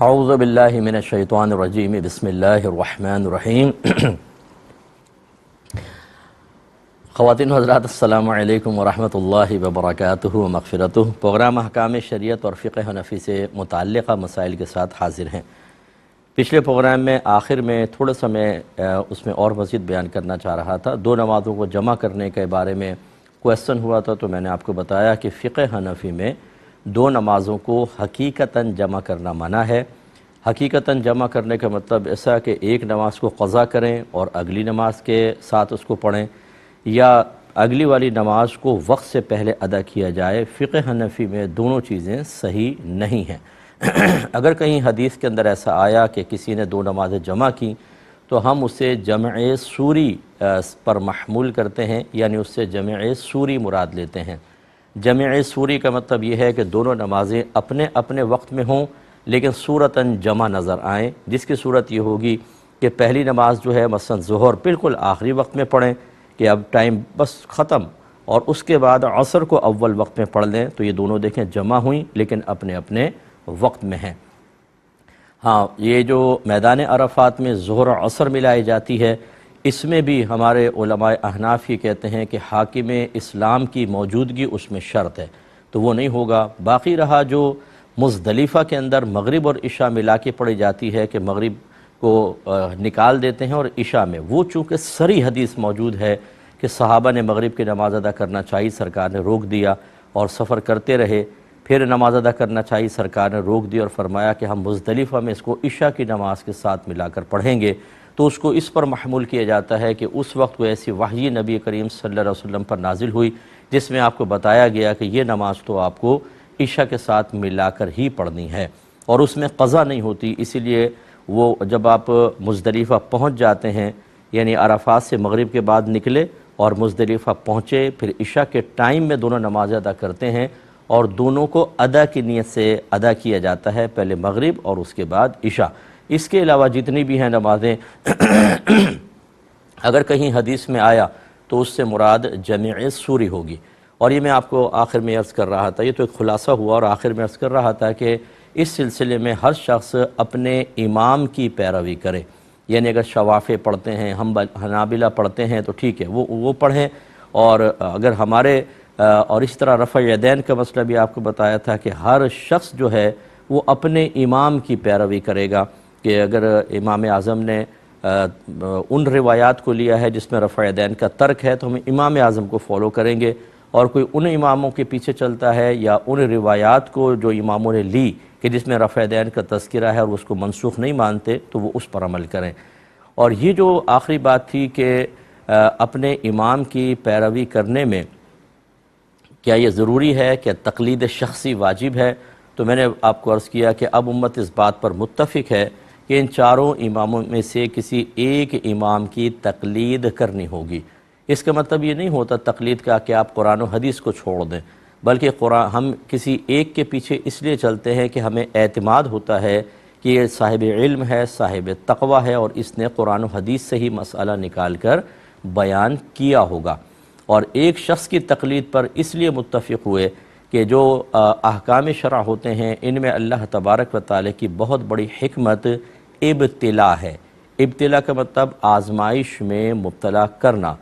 اعوذ باللہ من الشیطان الرجیم بسم اللہ الرحمن الرحیم۔ خواتین و حضرات السلام علیکم ورحمۃ اللہ وبرکاتہ و مغفرتہ۔ پروگرام احکام شریعت اور فقہ حنفی سے متعلقہ مسائل کے ساتھ حاضر ہیں۔ پچھلے پروگرام میں آخر میں تھوڑا سا میں اس میں اور مزید بیان کرنا چاہ رہا تھا۔ دو نمازوں کو جمع کرنے کے بارے میں کویسچن ہوا تھا، تو میں نے آپ کو بتایا کہ فقہ حنفی میں دو نمازوں کو حقیقتاً جمع کرنا منع ہے۔ حقیقتاً جمع کرنے کا مطلب ایسا کہ ایک نماز کو قضا کریں اور اگلی نماز کے ساتھ اس کو پڑھیں، یا اگلی والی نماز کو وقت سے پہلے ادا کیا جائے۔ فقہ حنفی میں دونوں چیزیں صحیح نہیں ہیں۔ اگر کہیں حدیث کے اندر ایسا آیا کہ کسی نے دو نمازیں جمع کی تو ہم اسے جمع سوری پر محمول کرتے ہیں، یعنی اس سے جمع سوری مراد لیتے ہیں۔ جمع سوری کا مطلب یہ ہے کہ دونوں نمازیں اپنے اپنے وقت میں ہوں لیکن صورتاً جمع نظر آئیں، جس کی صورت یہ ہوگی کہ پہلی نماز جو ہے مثلا ظہر بالکل آخری وقت میں پڑھیں کہ اب ٹائم بس ختم، اور اس کے بعد عصر کو اول وقت میں پڑھ لیں، تو یہ دونوں دیکھیں جمع ہوئیں لیکن اپنے اپنے وقت میں ہیں۔ ہاں، یہ جو میدان عرفات میں ظہر و عصر ملائی جاتی ہے، اس میں بھی ہمارے علماء احناف یہ کہتے ہیں کہ حاکم اسلام کی موجودگی اس میں شرط ہے، تو وہ نہیں ہوگا۔ باقی رہا جو مزدلفہ کے اندر مغرب اور عشاء ملا کے پڑھی جاتی ہے کہ مغرب کو نکال دیتے ہیں اور عشاء میں، وہ چونکہ صریح حدیث موجود ہے کہ صحابہ نے مغرب کی نماز ادا کرنا چاہیے، سرکار نے روک دیا اور سفر کرتے رہے، پھر نماز ادا کرنا چاہیے، سرکار نے روک دیا اور فرمایا کہ ہم مزدلفہ میں اس کو عشاء کی نماز کے ساتھ ملا کر پڑھیں گے، تو اس کو اس پر محمول کیا جاتا ہے کہ اس وقت کوئی ایسی وحی نبی کریم صلی اللہ علیہ وسلم پر نازل ہوئی جس میں آپ کو بتایا گیا کہ یہ نماز تو آپ کو عشاء کے ساتھ ملا کر ہی پڑھنی ہے، اور اس میں قضا نہیں ہوتی۔ اسی لیے وہ جب آپ مزدلفہ پہنچ جاتے ہیں، یعنی عرفات سے مغرب کے بعد نکلے اور مزدلفہ پہنچے، پھر عشاء کے ٹائم میں دونوں نمازیں ادا کرتے ہیں، اور دونوں کو ادا کی نیت سے ادا کیا جاتا ہے، پہلے مغرب اور اس کے بعد عشاء۔ اس کے علاوہ جتنی بھی ہیں نمازیں اگر کہیں حدیث میں آیا تو اس سے مراد جمع سوری ہوگی۔ اور یہ میں آپ کو آخر میں عرض کر رہا تھا، یہ تو ایک خلاصہ ہوا، اور آخر میں عرض کر رہا تھا کہ اس سلسلے میں ہر شخص اپنے امام کی پیروی کرے، یعنی اگر شوافع پڑھتے ہیں، حنابلہ پڑھتے ہیں تو ٹھیک ہے، وہ پڑھیں، اور اگر ہمارے اور اس طرح رفع یدین کا مسئلہ بھی آپ کو بتایا تھا کہ ہر شخص جو ہے وہ اپنے امام کی پیروی کرے گا، کہ اگر امام اعظم نے ان روایات کو لیا ہے جس میں رفع یدین کا ترک ہے تو ہم امام اعظم کو فالو کریں گے، اور کوئی ان اماموں کے پیچھے چلتا ہے یا ان روایات کو جو اماموں نے لی کہ جس میں رفع یدین کا تذکرہ ہے اور اس کو منسوخ نہیں مانتے، تو وہ اس پر عمل کریں۔ اور یہ جو آخری بات تھی کہ اپنے امام کی پیروی کرنے میں کیا یہ ضروری ہے کہ تقلید شخصی واجب ہے، تو میں نے آپ کو عرض کیا کہ اب امت اس بات پر متفق ہے کہ ان چاروں اماموں میں سے کسی ایک امام کی تقلید کرنی ہوگی۔ اس کا مطلب یہ نہیں ہوتا تقلید کا کہ آپ قرآن و حدیث کو چھوڑ دیں، بلکہ ہم کسی ایک کے پیچھے اس لیے چلتے ہیں کہ ہمیں اعتماد ہوتا ہے کہ یہ صاحب علم ہے، صاحب تقوی ہے، اور اس نے قرآن و حدیث سے ہی مسئلہ نکال کر بیان کیا ہوگا۔ اور ایک شخص کی تقلید پر اس لیے متفق ہوئے کہ جو احکام شرع ہوتے ہیں ان میں اللہ تبارک و تعالی کی بہت بڑی حکمت ابتلا ہے۔ ابتلا کا مطلب آزمائش میں مبتلا کرنا،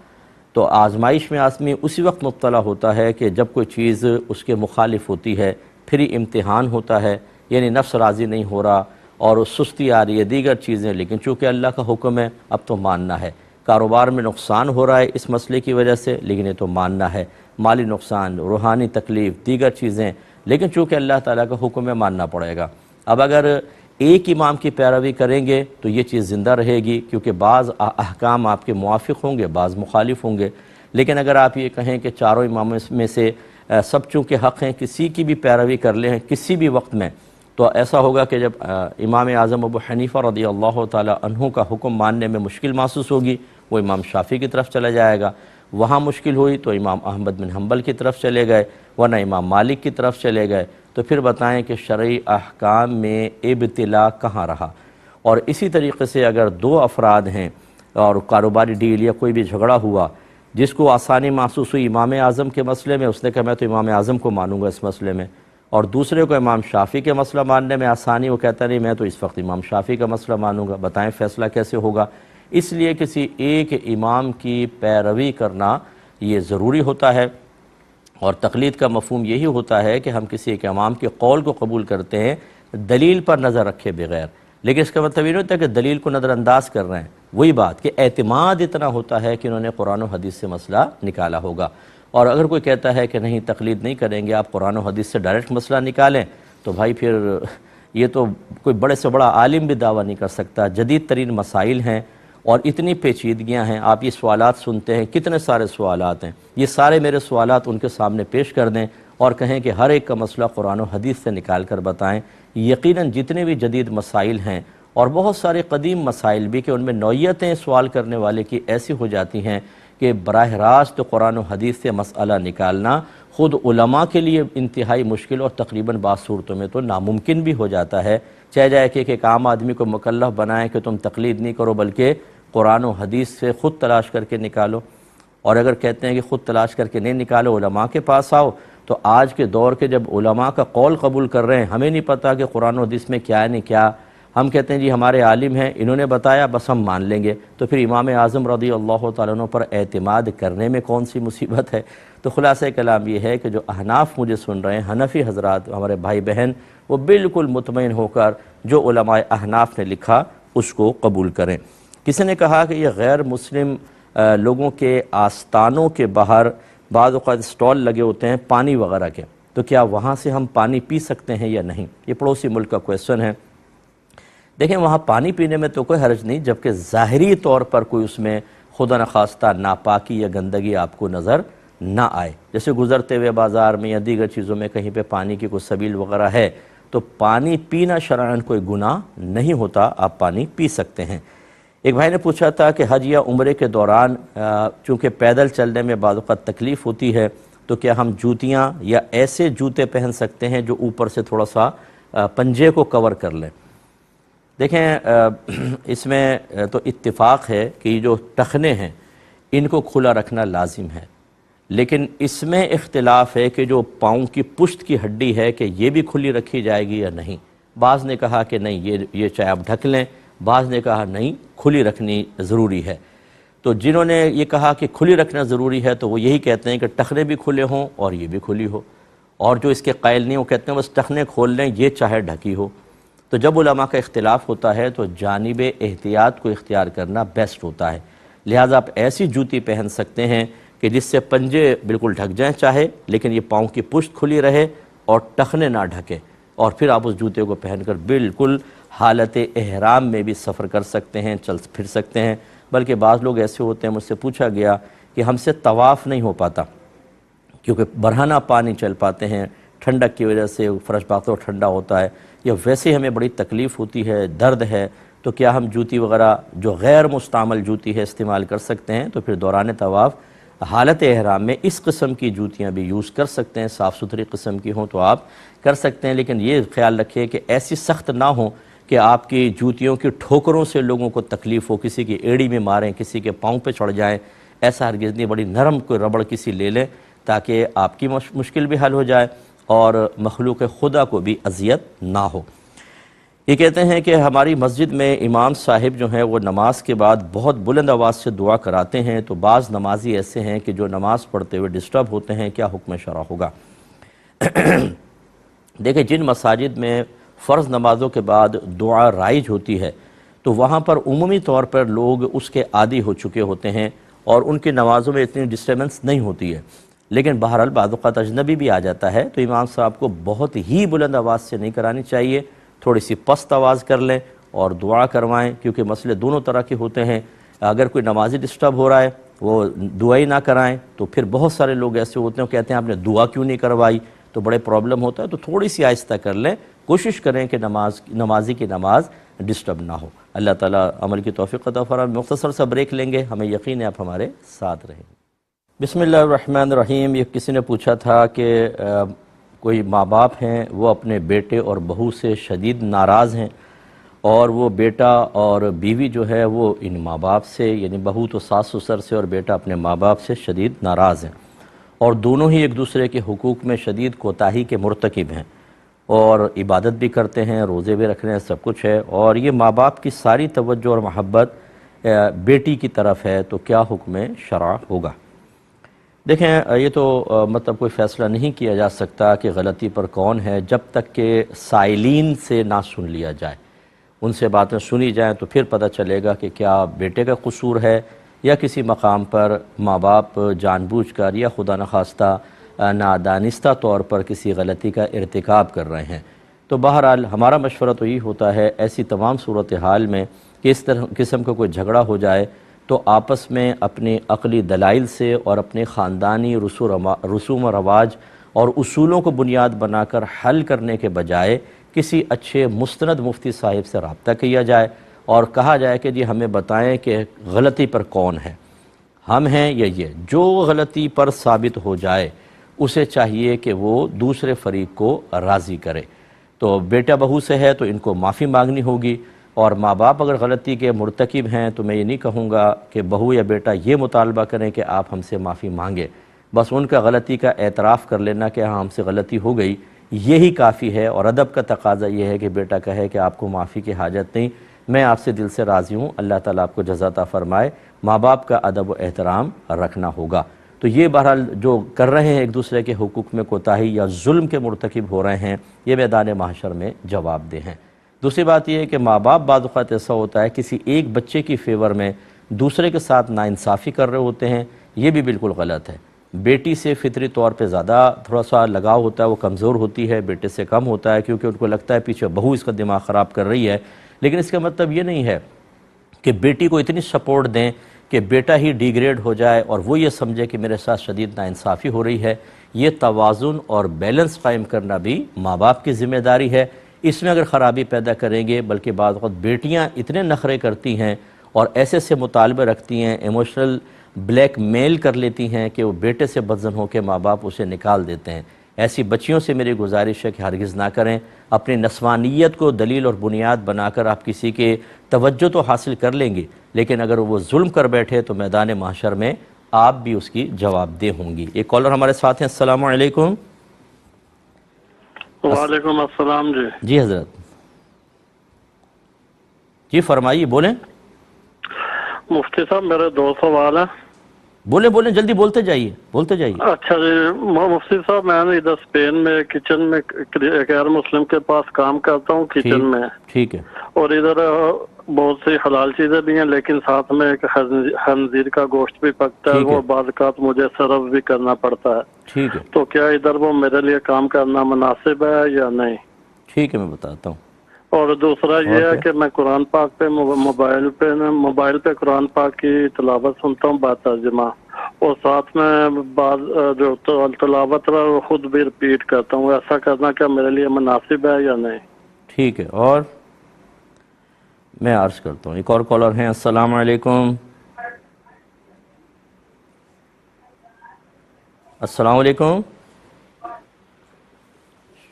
تو آزمائش میں آدمی اسی وقت مبتلا ہوتا ہے کہ جب کوئی چیز اس کے مخالف ہوتی ہے، پھر ہی امتحان ہوتا ہے، یعنی نفس راضی نہیں ہو رہا اور سستی آ رہی ہے، دیگر چیزیں، لیکن چونکہ اللہ کا حکم ہے اب تو ماننا ہے۔ کاروبار میں نقصان ہو رہا ہے اس مسئلے کی وجہ سے، لیکن یہ تو ماننا ہے، مالی نقصان، روحانی تکلیف، دیگر چیزیں، لیکن چونکہ اللہ تعالیٰ کا حکم ہے ماننا پڑے گا۔ اب اگر ایک امام کی پیروی کریں گے تو یہ چیز زندہ رہے گی، کیونکہ بعض احکام آپ کے موافق ہوں گے، بعض مخالف ہوں گے۔ لیکن اگر آپ یہ کہیں کہ چاروں اماموں میں سے سب چونکہ حق ہیں، کسی کی بھی پیروی کر لیں کسی بھی وقت میں، تو ایسا ہوگا کہ جب امام اعظم ابو حنیفہ رضی اللہ تعالی عنہ کا حکم ماننے میں مشکل محسوس ہوگی، وہ امام شافعی کی طرف چلا جائے گا، وہاں مشکل ہوئی تو امام احمد بن حنبل کی طرف چلے گئے، ورنہ امام مالک کی طرف چلے گئے، تو پھر بتائیں کہ شرعی احکام میں ابتلا کہاں رہا۔ اور اسی طریقے سے اگر دو افراد ہیں اور کاروباری ڈیل یا کوئی بھی جھگڑا ہوا، جس کو آسانی محسوس ہوئی امام اعظم کے مسئلے میں، اس نے کہا میں تو امام اعظم کو مانوں گا اس مسئلے میں، اور دوسرے کو امام شافعی کے مسئلہ ماننے میں آسانی، وہ کہتا نہیں میں تو اس وقت امام شافعی کا مسئلہ مانوں گا، بتائیں فیصلہ کیسے ہوگا؟ اس لیے کسی ایک امام کی پیروی کرنا یہ ضروری ہوتا ہے، اور تقلید کا مفہوم یہی ہوتا ہے کہ ہم کسی ایک امام کے قول کو قبول کرتے ہیں دلیل پر نظر رکھے بغیر، لیکن اس کا مطلب یہ نہیں ہوتا کہ دلیل کو نظر انداز کر رہے ہیں، وہی بات کہ اعتماد اتنا ہوتا ہے کہ انہوں نے قرآن و حدیث سے مسئلہ نکالا ہوگا۔ اور اگر کوئی کہتا ہے کہ نہیں تقلید نہیں کریں گے، آپ قرآن و حدیث سے ڈائریکٹ مسئلہ نکالیں، تو بھائی پھر یہ تو کوئی بڑے سے بڑا عالم بھی دعویٰ نہیں کر سکتا۔ جدید ترین مسائل ہیں اور اتنی پیچیدگیاں ہیں، آپ یہ سوالات سنتے ہیں، کتنے سارے سوالات ہیں، یہ سارے میرے سوالات ان کے سامنے پیش کر دیں اور کہیں کہ ہر ایک کا مسئلہ قرآن و حدیث سے نکال کر بتائیں۔ یقیناً جتنے بھی جدید مسائل ہیں اور بہت سارے قدیم مسائل بھی کہ ان میں نوعیتیں سوال کرنے والے کی ایسی ہو جاتی ہیں کہ براہ راست قرآن و حدیث سے مسئلہ نکالنا خود علماء کے لیے انتہائی مشکل اور تقریباً بعض صورتوں میں تو ناممکن بھی ہو جاتا ہے، چاہے جائے کہ ایک عام آدمی کو مکلف بنائیں کہ تم تقلید نہیں کرو بلکہ قرآن و حدیث سے خود تلاش کر کے نکالو۔ اور اگر کہتے ہیں کہ خود تلاش کر کے نہیں نکالو، علماء کے پاس آؤ، تو آج کے دور کے جب علماء کا قول قبول کر رہے ہیں، ہمیں نہیں پتہ کہ قرآن و حدیث میں کیا ہے نہیں کیا، ہم کہتے ہیں جی ہمارے عالم ہیں انہوں نے بتایا بس ہم مان لیں گے، تو پھر امام اعظم رضی اللہ تعالیٰ عنہ پر اعتماد کرنے میں کون سی مصیبت ہے؟ تو خلاصہ کلام یہ ہے کہ جو احناف مجھے سن رہے ہیں، حنفی حضرات ہمارے بھائی بہن، وہ بالکل مطمئن ہو کر جو علماء احناف نے لکھا اس کو قبول کریں۔ کسی نے کہا کہ یہ غیر مسلم لوگوں کے آستانوں کے باہر بعض اوقات سٹال لگے ہوتے ہیں پانی وغیرہ کے، تو کیا وہاں سے ہم پانی پی سکتے ہیں یا نہیں؟ یہ پڑوسی ملک کا کویسچن ہے۔ دیکھیں وہاں پانی پینے میں تو کوئی حرج نہیں، جبکہ ظاہری طور پر کوئی اس میں خدا نخواستہ ناپاکی یا گندگی آپ کو نظر نہ آئے، جیسے گزرتے ہوئے بازار میں یا دیگر چیزوں میں کہیں پہ پانی کی کوئی سبیل وغیرہ ہے تو پانی پینا شرعاً کوئی گناہ نہیں ہوتا، آپ پانی پی سکتے ہیں۔ ایک بھائی نے پوچھا تھا کہ حج یا عمرے کے دوران چونکہ پیدل چلنے میں بعض اوقات تکلیف ہوتی ہے تو کیا ہم جوتیاں یا ایسے جوتے پہن سکتے ہیں جو اوپر سے تھوڑا سا پنجے کو کور کر لیں؟ دیکھیں اس میں تو اتفاق ہے کہ یہ جو ٹخنے ہیں ان کو کھلا رکھنا لازم ہے، لیکن اس میں اختلاف ہے کہ جو پاؤں کی پشت کی ہڈی ہے کہ یہ بھی کھلی رکھی جائے گی یا نہیں۔ بعض نے کہا کہ نہیں یہ چاہے آپ ڈھک لیں، بعض نے کہا نہیں کھلی رکھنی ضروری ہے۔ تو جنہوں نے یہ کہا کہ کھلی رکھنا ضروری ہے تو وہ یہی کہتے ہیں کہ ٹخنے بھی کھلے ہوں اور یہ بھی کھلی ہو، اور جو اس کے قائل نہیں وہ کہتے ہیں بس ٹخنے کھول لیں یہ چاہے ڈھکی ہو۔ تو جب علماء کا اختلاف ہوتا ہے تو جانب احتیاط کو اختیار کرنا بیسٹ ہوتا ہے، لہٰذا آپ ایسی جوتی پہن سکتے ہیں کہ جس سے پنجے بالکل ڈھک جائیں چاہے، لیکن یہ پاؤں کی پشت کھلی رہے اور ٹخنے نہ ڈھکے، اور پھر آپ اس جوتے کو پہن کر بالکل حالت احرام میں بھی سفر کر سکتے ہیں، چل پھر سکتے ہیں۔ بلکہ بعض لوگ ایسے ہوتے ہیں، مجھ سے پوچھا گیا کہ ہم سے طواف نہیں ہو پاتا کیونکہ برہنہ پانی چل پاتے ہیں، ٹھنڈک کی وجہ سے فرش باغ ٹھنڈا ہوتا ہے، یا ویسے ہمیں بڑی تکلیف ہوتی ہے، درد ہے، تو کیا ہم جوتی وغیرہ جو غیر مستعمل جوتی ہے استعمال کر سکتے ہیں؟ تو پھر دوران طواف حالت احرام میں اس قسم کی جوتیاں بھی یوز کر سکتے ہیں، صاف ستھری قسم کی ہوں تو آپ کر سکتے ہیں، لیکن یہ خیال رکھیں کہ ایسی سخت نہ ہوں کہ آپ کی جوتیوں کی ٹھوکروں سے لوگوں کو تکلیف ہو، کسی کی ایڑی میں ماریں، کسی کے پاؤں پہ چڑھ جائیں، ایسا ہرگز نہیں۔ بڑی نرم کوئی ربڑ کسی لے لیں تاکہ آپ کی مشکل بھی حل ہو جائے اور مخلوق خدا کو بھی اذیت نہ ہو۔ یہ کہتے ہیں کہ ہماری مسجد میں امام صاحب جو ہیں وہ نماز کے بعد بہت بلند آواز سے دعا کراتے ہیں، تو بعض نمازی ایسے ہیں کہ جو نماز پڑھتے ہوئے ڈسٹرب ہوتے ہیں، کیا حکم شرع ہوگا؟ دیکھیں جن مساجد میں فرض نمازوں کے بعد دعا رائج ہوتی ہے تو وہاں پر عمومی طور پر لوگ اس کے عادی ہو چکے ہوتے ہیں اور ان کی نمازوں میں اتنی ڈسٹربنس نہیں ہوتی ہے، لیکن بہرحال بعض اوقات اجنبی بھی آ جاتا ہے تو امام صاحب کو بہت ہی بلند آواز سے نہیں کرانی چاہیے، تھوڑی سی پست آواز کر لیں اور دعا کروائیں، کیونکہ مسئلے دونوں طرح کے ہوتے ہیں۔ اگر کوئی نمازی ڈسٹرب ہو رہا ہے وہ دعا ہی نہ کرائیں، تو پھر بہت سارے لوگ ایسے ہوتے ہیں کہتے ہیں آپ نے دعا کیوں نہیں کروائی، تو بڑے پرابلم ہوتا ہے، تو تھوڑی سی آہستہ کر لیں، کوشش کریں کہ نمازی کی نماز ڈسٹرب نہ ہو۔ اللہ تعالیٰ عمل کی توفیق عطا فرمائے۔ مختصر سا بریک لیں گے، ہمیں یقین ہے آپ ہمارے ساتھ رہیں گے۔ بسم اللہ الرحمن الرحیم۔ یہ کسی نے پوچھا تھا کہ کوئی ماں باپ ہیں وہ اپنے بیٹے اور بہو سے شدید ناراض ہیں، اور وہ بیٹا اور بیوی جو ہے وہ ان ماں باپ سے، یعنی بہو تو ساس سسر سے اور بیٹا اپنے ماں باپ سے شدید ناراض ہیں، اور دونوں ہی ایک دوسرے کے حقوق میں شدید کوتاہی کے مرتکب ہیں۔ اور عبادت بھی کرتے ہیں، روزے بھی رکھ رہے ہیں، سب کچھ ہے، اور یہ ماں باپ کی ساری توجہ اور محبت بیٹی کی طرف ہے، تو کیا حکم شرع ہوگا؟ دیکھیں، یہ تو مطلب کوئی فیصلہ نہیں کیا جا سکتا کہ غلطی پر کون ہے جب تک کہ سائلین سے نہ سن لیا جائے، ان سے باتیں سنی جائیں تو پھر پتہ چلے گا کہ کیا بیٹے کا قصور ہے یا کسی مقام پر ماں باپ جان بوجھ کر یا خدا نخواستہ نادانستہ طور پر کسی غلطی کا ارتکاب کر رہے ہیں۔ تو بہرحال ہمارا مشورہ تو یہ ہوتا ہے ایسی تمام صورتحال میں کہ اس طرح قسم کا کوئی جھگڑا ہو جائے تو آپس میں اپنے عقلی دلائل سے اور اپنے خاندانی رسوم و رواج اور اصولوں کو بنیاد بنا کر حل کرنے کے بجائے کسی اچھے مستند مفتی صاحب سے رابطہ کیا جائے اور کہا جائے کہ جی ہمیں بتائیں کہ غلطی پر کون ہے، ہم ہیں یا یہ۔ جو غلطی پر ثابت ہو جائے اسے چاہیے کہ وہ دوسرے فریق کو راضی کرے۔ تو بیٹا بہو سے ہے تو ان کو معافی مانگنی ہوگی، اور ماں باپ اگر غلطی کے مرتکب ہیں تو میں یہ نہیں کہوں گا کہ بہو یا بیٹا یہ مطالبہ کریں کہ آپ ہم سے معافی مانگیں، بس ان کا غلطی کا اعتراف کر لینا کہ ہاں ہم سے غلطی ہو گئی یہی کافی ہے۔ اور ادب کا تقاضا یہ ہے کہ بیٹا کہے کہ آپ کو معافی کی حاجت نہیں، میں آپ سے دل سے راضی ہوں، اللہ تعالیٰ آپ کو جزا عطا فرمائے۔ ماں باپ کا ادب و احترام رکھنا ہوگا۔ تو یہ بہرحال جو کر رہے ہیں ایک دوسرے کے حقوق میں کوتاہی یا ظلم کے مرتکب ہو رہے ہیں، یہ میدان محشر میں جواب دہ ہیں۔ دوسری بات یہ ہے کہ ماں باپ بعض اوقات ایسا ہوتا ہے کسی ایک بچے کی فیور میں دوسرے کے ساتھ ناانصافی کر رہے ہوتے ہیں، یہ بھی بالکل غلط ہے۔ بیٹی سے فطری طور پہ زیادہ تھوڑا سا لگاؤ ہوتا ہے، وہ کمزور ہوتی ہے، بیٹے سے کم ہوتا ہے کیونکہ ان کو لگتا ہے پیچھے بہو اس کا دماغ خراب کر رہی ہے، لیکن اس کا مطلب یہ نہیں ہے کہ بیٹی کو اتنی سپورٹ دیں کہ بیٹا ہی ڈی گریڈ ہو جائے اور وہ یہ سمجھے کہ میرے ساتھ شدید ناانصافی ہو رہی ہے۔ یہ توازن اور بیلنس قائم کرنا بھی ماں باپ کی ذمہ داری ہے۔ اس میں اگر خرابی پیدا کریں گے، بلکہ بعض وقت بیٹیاں اتنے نخرے کرتی ہیں اور ایسے سے مطالبے رکھتی ہیں، ایموشنل بلیک میل کر لیتی ہیں کہ وہ بیٹے سے بدظن ہو کے ماں باپ اسے نکال دیتے ہیں۔ ایسی بچیوں سے میری گزارش ہے کہ ہرگز نہ کریں۔ اپنی نسوانیت کو دلیل اور بنیاد بنا کر آپ کسی کے توجہ تو حاصل کر لیں گے، لیکن اگر وہ ظلم کر بیٹھے تو میدان محشر میں آپ بھی اس کی جواب دہ ہوں گی۔ ایک کالر ہمارے ساتھ ہیں، السلام علیکم۔ وعلیکم السلام جی۔ جی حضرت، جی فرمائیے، بولیں مفتی صاحب میرے دو سوال ہیں۔ بولیں جلدی بولتے جائیے۔ اچھا جی مفتی صاحب، میں نے ادھر اسپین میں کچن میں غیر مسلم کے پاس کام کرتا ہوں کچن میں، ٹھیک ہے، اور ادھر بہت سی حلال چیزیں بھی ہیں، لیکن ساتھ میں ایک خنزیر کا گوشت بھی پکتا ہے، وہ بعض اوقات مجھے سرو بھی کرنا پڑتا ہے۔ ٹھیک ہے، تو کیا ادھر وہ میرے لیے کام کرنا مناسب ہے یا نہیں؟ ٹھیک ہے، میں بتاتا ہوں۔ اور دوسرا یہ ہے کہ میں قرآن پاک پہ موبائل پہ قرآن پاک کی تلاوت سنتا ہوں با ترجمہ، اور ساتھ میں بعض جو تلاوت ہے وہ خود بھی رپیٹ کرتا ہوں۔ ایسا کرنا کیا میرے لیے مناسب ہے یا نہیں؟ ٹھیک ہے، اور میں عرض کرتا ہوں، ایک اور کالر ہیں، السلام علیکم۔ السلام علیکم۔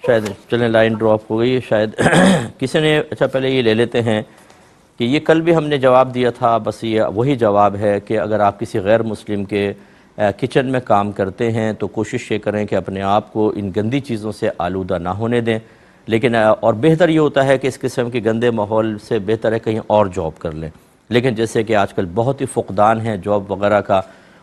شاید چلیں لائن ڈراپ ہو گئی ہے شاید کسی نے، اچھا پہلے یہ لے لیتے ہیں کہ یہ کل بھی ہم نے جواب دیا تھا، بس یہ وہی جواب ہے کہ اگر آپ کسی غیر مسلم کے کچن میں کام کرتے ہیں تو کوشش یہ کریں کہ اپنے آپ کو ان گندی چیزوں سے آلودہ نہ ہونے دیں، لیکن اور بہتر یہ ہوتا ہے کہ اس قسم کے گندے ماحول سے بہتر ہے کہیں اور جاب کر لیں۔ لیکن جیسے کہ آج کل بہت ہی فقدان ہے جاب وغیرہ کا،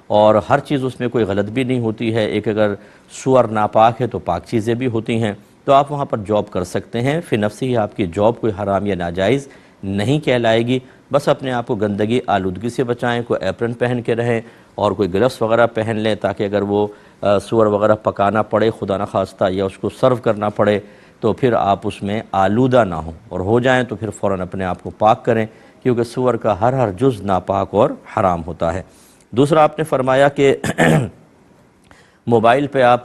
اور ہر چیز اس میں کوئی غلط بھی نہیں ہوتی ہے، ایک اگر سور ناپاک ہے تو پاک چیزیں بھی ہوتی ہیں، تو آپ وہاں پر جاب کر سکتے ہیں۔ فی نفسی ہی آپ کی جاب کوئی حرام یا ناجائز نہیں کہلائے گی، بس اپنے آپ کو گندگی آلودگی سے بچائیں، کوئی ایپرن پہن کے رہیں اور کوئی گلفس وغیرہ پہن لیں، تاکہ اگر وہ سور وغیرہ پکانا پڑے خدا نخواستہ یا اس کو سرو کرنا پڑے تو پھر آپ اس میں آلودہ نہ ہوں، اور ہو جائیں تو پھر فوراً اپنے آپ کو پاک کریں، کیونکہ سور کا ہر جز ناپاک اور حرام ہوتا ہے۔ دوسرا آپ نے فرمایا کہ موبائل پہ آپ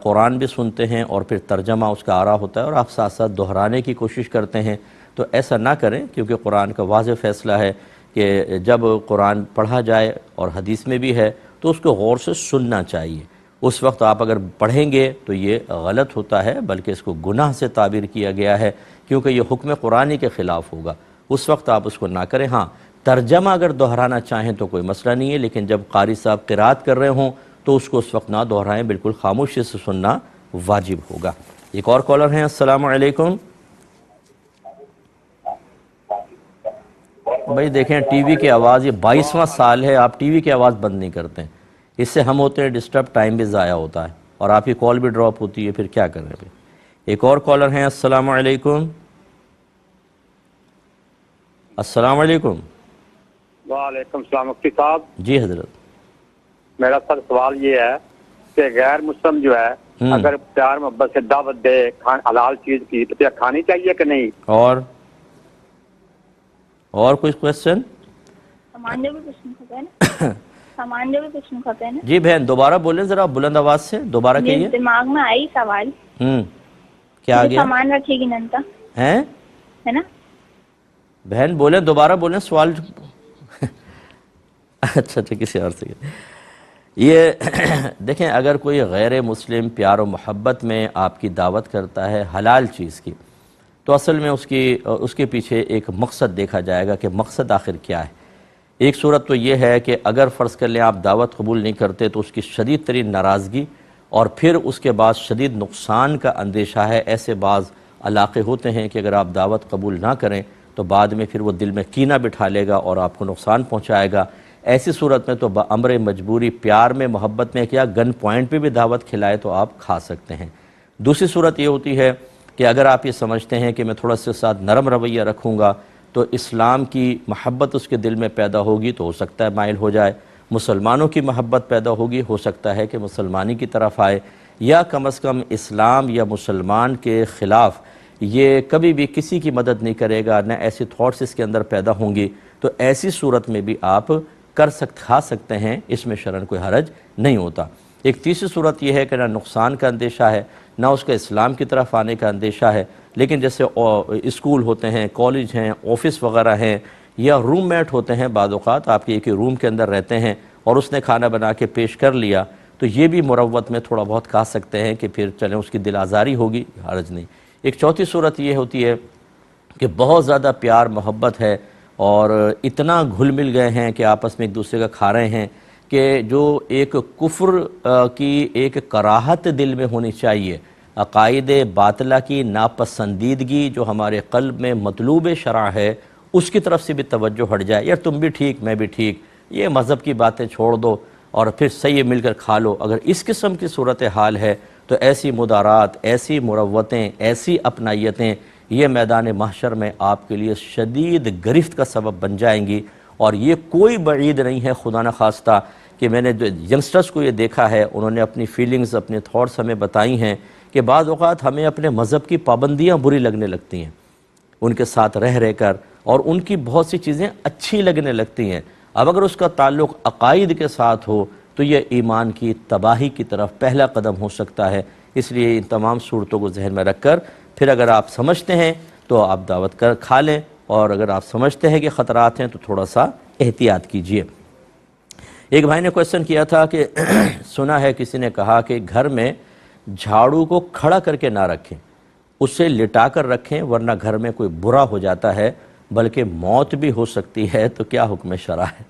قرآن بھی سنتے ہیں اور پھر ترجمہ اس کا آ رہا ہوتا ہے اور آپ ساتھ ساتھ دہرانے کی کوشش کرتے ہیں، تو ایسا نہ کریں، کیونکہ قرآن کا واضح فیصلہ ہے کہ جب قرآن پڑھا جائے اور حدیث میں بھی ہے تو اس کو غور سے سننا چاہیے۔ اس وقت آپ اگر پڑھیں گے تو یہ غلط ہوتا ہے، بلکہ اس کو گناہ سے تعبیر کیا گیا ہے، کیونکہ یہ حکم قرآنی کے خلاف ہوگا، اس وقت آپ اس کو نہ کریں۔ ہاں ترجمہ اگر دہرانا چاہیں تو کوئی مسئلہ نہیں ہے، لیکن جب قاری صاحب قرات کر رہے ہوں تو اس کو اس وقت نہ دہرائیں، بالکل خاموشی سے سننا واجب ہوگا۔ ایک اور کالر ہیں، السلام علیکم. بھائی دیکھیں ٹی وی کی آواز، یہ 22واں سال ہے آپ ٹی وی کی آواز بند نہیں کرتے ہیں، اس سے ہم ہوتے ہیں ڈسٹرب، ٹائم بھی ضائع ہوتا ہے اور آپ کی کال بھی ڈراپ ہوتی ہے، پھر کیا کریں پھر. ایک اور کالر ہیں، السلام علیکم. السلام علیکم. وعلیکم السلام مفتی صاحب. جی حضرت. میرا سر سوال یہ ہے کہ غیر مسلم جو ہے اگر پیار محبت سے دعوت دے حلال چیز کی تو کیا کھانی چاہیے کہ نہیں؟ اور کوئی کوشچن؟ سامان جو بھی کچھ نہیں کھاتے ہیں نا، سامان جو بھی کچھ نہیں کھاتے ہیں نا. جی بہن دوبارہ بولیں ذرا بلند آواز سے، دوبارہ کہیے. دماغ میں آئی سوال. کیا آ گیا؟ سامان رکھے گی ننتا ہے نا. بہن بولیں دوبارہ بولیں سوال. اچھا کسی اور سے. یہ دیکھیں اگر کوئی غیر مسلم پیار و محبت میں آپ کی دعوت کرتا ہے حلال چیز کی، تو اصل میں اس کے پیچھے ایک مقصد دیکھا جائے گا کہ مقصد آخر کیا ہے. ایک صورت تو یہ ہے کہ اگر فرض کر لیں آپ دعوت قبول نہیں کرتے تو اس کی شدید ترین ناراضگی اور پھر اس کے بعد شدید نقصان کا اندیشہ ہے. ایسے بعض علاقے ہوتے ہیں کہ اگر آپ دعوت قبول نہ کریں تو بعد میں پھر وہ دل میں کینہ بٹھا لے گا اور آپ کو نقصان پہنچائے گا. ایسی صورت میں تو بامر مجبوری پیار میں محبت میں کیا گن پوائنٹ پہ بھی دعوت کھلائے تو آپ کھا سکتے ہیں. دوسری صورت یہ ہوتی ہے کہ اگر آپ یہ سمجھتے ہیں کہ میں تھوڑا سے ساتھ نرم رویہ رکھوں گا تو اسلام کی محبت اس کے دل میں پیدا ہوگی تو ہو سکتا ہے مائل ہو جائے، مسلمانوں کی محبت پیدا ہوگی ہو سکتا ہے کہ مسلمانی کی طرف آئے، یا کم از کم اسلام یا مسلمان کے خلاف یہ کبھی بھی کسی کی مدد نہیں کرے گا، نہ ایسی تھاٹس اس کے اندر پیدا ہوں گی. تو ایسی صورت میں بھی آپ کھا سکتے ہیں، اس میں شرعاً کوئی حرج نہیں ہوتا. ایک تیسری صورت یہ ہے کہ نہ نقصان کا اندیشہ ہے نہ اس کا اسلام کی طرف آنے کا اندیشہ ہے، لیکن جیسے اسکول ہوتے ہیں، کالج ہیں، آفس وغیرہ ہیں، یا روم میٹ ہوتے ہیں، بعض اوقات آپ کے ایک ہی روم کے اندر رہتے ہیں اور اس نے کھانا بنا کے پیش کر لیا تو یہ بھی مروت میں تھوڑا بہت کھا سکتے ہیں کہ پھر چلیں اس کی دل آزاری ہوگی، حرج نہیں. ایک چوتھی صورت یہ ہوتی ہے کہ بہت زیادہ پیار محبت ہے اور اتنا گھل مل گئے ہیں کہ آپس میں ایک دوسرے کا کھا رہے ہیں کہ جو ایک کفر کی ایک کراہت دل میں ہونی چاہیے، عقائد باطلہ کی ناپسندیدگی جو ہمارے قلب میں مطلوب شرع ہے اس کی طرف سے بھی توجہ ہٹ جائے. یار تم بھی ٹھیک میں بھی ٹھیک، یہ مذہب کی باتیں چھوڑ دو اور پھر صحیح مل کر کھا لو. اگر اس قسم کی صورتحال ہے تو ایسی مدارات، ایسی مروتیں، ایسی اپنائیتیں یہ میدان محشر میں آپ کے لیے شدید گرفت کا سبب بن جائیں گی. اور یہ کوئی بعید نہیں ہے خدا نخواستہ کہ میں نے جو ینگسٹرز کو یہ دیکھا ہے انہوں نے اپنی فیلنگز اپنے تھاٹس ہمیں بتائی ہیں کہ بعض اوقات ہمیں اپنے مذہب کی پابندیاں بری لگنے لگتی ہیں ان کے ساتھ رہ کر، اور ان کی بہت سی چیزیں اچھی لگنے لگتی ہیں. اب اگر اس کا تعلق عقائد کے ساتھ ہو تو یہ ایمان کی تباہی کی طرف پہلا قدم ہو سکتا ہے. اس لیے ان تمام صورتوں کو ذہن میں رکھ کر پھر اگر آپ سمجھتے ہیں تو آپ دعوت کر کھا لیں، اور اگر آپ سمجھتے ہیں کہ خطرات ہیں تو تھوڑا سا احتیاط کیجئے. ایک بھائی نے کویسچن کیا تھا کہ سنا ہے کسی نے کہا کہ گھر میں جھاڑو کو کھڑا کر کے نہ رکھیں، اسے لٹا کر رکھیں ورنہ گھر میں کوئی برا ہو جاتا ہے بلکہ موت بھی ہو سکتی ہے، تو کیا حکم شرع ہے؟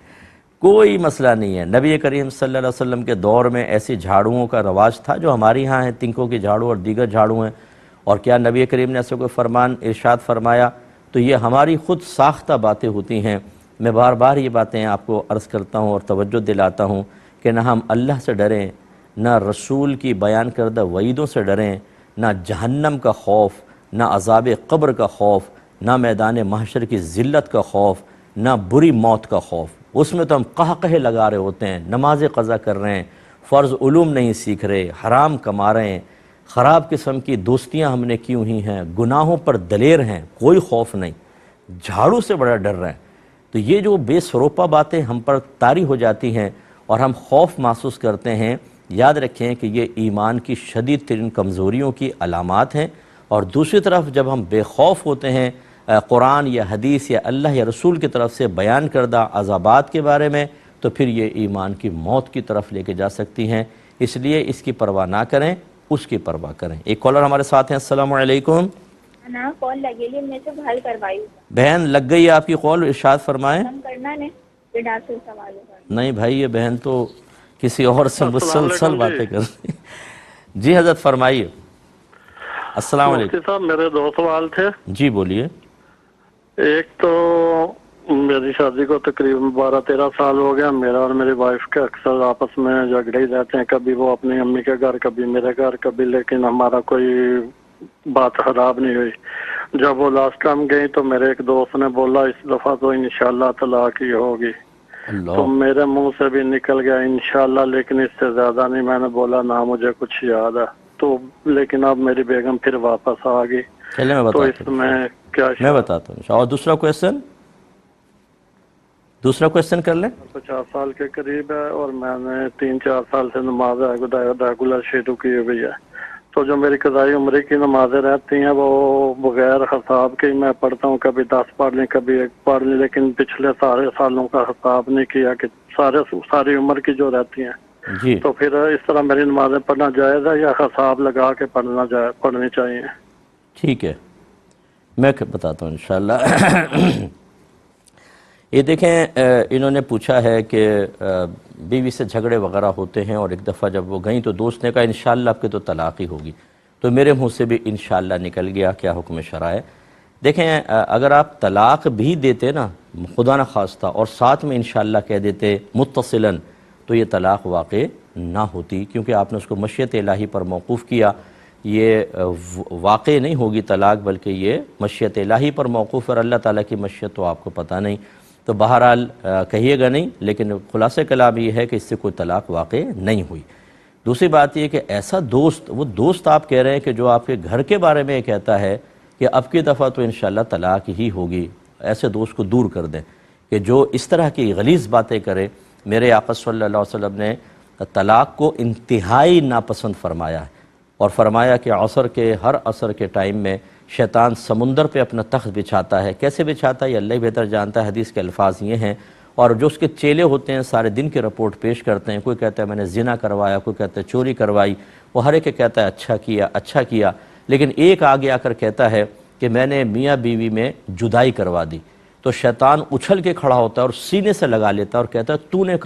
کوئی مسئلہ نہیں ہے. نبی کریم صلی اللہ علیہ وسلم کے دور میں ایسی جھاڑوؤں کا رواج تھا جو ہمارے ہاں ہیں، تنکوں کی جھاڑو اور دیگر جھاڑو ہیں. اور کیا نبی کریم نے ایسے کوئی فرمان ارشاد فرمایا؟ تو یہ ہماری خود ساختہ باتیں ہوتی ہیں. میں بار بار یہ باتیں آپ کو عرض کرتا ہوں اور توجہ دلاتا ہوں کہ نہ ہم اللہ سے ڈریں، نہ رسول کی بیان کردہ وعیدوں سے ڈریں، نہ جہنم کا خوف، نہ عذاب قبر کا خوف، نہ میدان محشر کی ذلت کا خوف، نہ بری موت کا خوف. اس میں تو ہم قہقہے لگا رہے ہوتے ہیں، نماز قضا کر رہے ہیں، فرض علوم نہیں سیکھ رہے، حرام کما رہے ہیں، خراب قسم کی دوستیاں ہم نے کی ہوئی ہیں، گناہوں پر دلیر ہیں، کوئی خوف نہیں، جھاڑو سے بڑا ڈر رہے ہیں. تو یہ جو بے سروپا باتیں ہم پر طاری ہو جاتی ہیں اور ہم خوف محسوس کرتے ہیں، یاد رکھیں کہ یہ ایمان کی شدید ترین کمزوریوں کی علامات ہیں. اور دوسری طرف جب ہم بے خوف ہوتے ہیں قرآن یا حدیث یا اللہ یا رسول کی طرف سے بیان کردہ عذابات کے بارے میں، تو پھر یہ ایمان کی موت کی طرف لے کے جا سکتی ہیں. اس لیے اس کی پرواہ نہ کریں، اس کی پرواہ کریں. ایک کالر ہمارے ساتھ ہیں، السلام علیکم. نا کال لگے لی میں سے حل کروائی بہن لگ گئی آپ کی کال، ارشاد فرمائیں. کرنا نے پھر ڈاکٹر سوال ہوگا. نہیں بھائی یہ بہن تو کسی اور سے مسلسل باتیں کر رہی. جی حضرت فرمائیے. السلام علیکم مفتی صاحب میرے 2 سوال تھے. جی بولیے. ایک تو میری شادی کو تقریباً 12-13 سال ہو گیا. میرا اور میری وائف کے اکثر آپس میں جھگڑے ہی رہتے ہیں, کبھی وہ اپنی امی کے گھر کبھی میرے گھر کبھی, لیکن ہمارا کوئی بات خراب نہیں ہوئی. جب وہ لاسٹ ٹائم گئی تو میرے ایک دوست نے بولا اس دفعہ تو انشاءاللہ طلاق ہی ہوگی. تو میرے منہ سے بھی نکل گیا انشاءاللہ, لیکن اس سے زیادہ نہیں میں نے بولا, نہ مجھے کچھ یاد ہے. تو لیکن اب میری بیگم پھر واپس آ گئی. چلے میں تو اس میں کیا میں بتاتا ہوں. اور دوسرا کویسچن کر لیں. 50 سال کے قریب ہے اور میں نے 3-4 سال سے نماز ریگولر شروع کی ہوئی ہے. تو جو میری قضائی عمری کی نمازیں رہتی ہیں وہ بغیر حساب کے میں پڑھتا ہوں, کبھی 10 پڑھ لیں کبھی 1 پڑھ لیں, لیکن پچھلے سارے سالوں کا حساب نہیں کیا کہ ساری عمر کی جو رہتی ہیں. جی تو پھر اس طرح میری نمازیں پڑھنا جائز ہے یا حساب لگا کے پڑھنی چاہیے؟ ٹھیک ہے, میں بتاتا ہوں انشاءاللہ. یہ دیکھیں, انہوں نے پوچھا ہے کہ بیوی سے جھگڑے وغیرہ ہوتے ہیں اور ایک دفعہ جب وہ گئیں تو دوست نے کہا انشاءاللہ آپ کے تو طلاق ہی ہوگی. تو میرے منہ سے بھی انشاءاللہ نکل گیا. کیا حکم شرع ہے؟ دیکھیں, اگر آپ طلاق بھی دیتے نا خدا نہ خواستہ اور ساتھ میں انشاءاللہ کہہ دیتے متصلاً, تو یہ طلاق واقع نہ ہوتی, کیونکہ آپ نے اس کو مشیت الہی پر موقوف کیا. یہ واقع نہیں ہوگی طلاق, بلکہ یہ مشیت الہی پر موقوف, اور اللہ تعالیٰ کی مشیت تو آپ کو پتہ نہیں. تو بہرحال کہیے گا نہیں, لیکن خلاصہ کلام یہ ہے کہ اس سے کوئی طلاق واقع نہیں ہوئی. دوسری بات یہ کہ ایسا دوست, وہ دوست آپ کہہ رہے ہیں کہ جو آپ کے گھر کے بارے میں یہ کہتا ہے کہ اب کی دفعہ تو انشاءاللہ طلاق ہی ہوگی, ایسے دوست کو دور کر دیں کہ جو اس طرح کی غلیظ باتیں کرے. میرے آقا صلی اللہ علیہ وسلم نے طلاق کو انتہائی ناپسند فرمایا ہے, اور فرمایا کہ ہر عصر کے ٹائم میں شیطان سمندر پہ اپنا تخت بچھاتا ہے. کیسے بچھاتا ہے یہ اللہ ہی بہتر جانتا ہے. حدیث کے الفاظ یہ ہیں, اور جو اس کے چیلے ہوتے ہیں سارے دن کے رپورٹ پیش کرتے ہیں. کوئی کہتا ہے میں نے زنا کروایا, کوئی کہتا ہے چوری کروائی, وہ ہر ایک کہتا ہے اچھا کیا, لیکن ایک آگے آ کر کہتا ہے کہ میں نے میاں بیوی میں جدائی کروا دی. تو شیطان اچھل کے کھڑا ہوتا ہے اور سینے سے لگا لیتا ہے اور کہتا ہے تو نے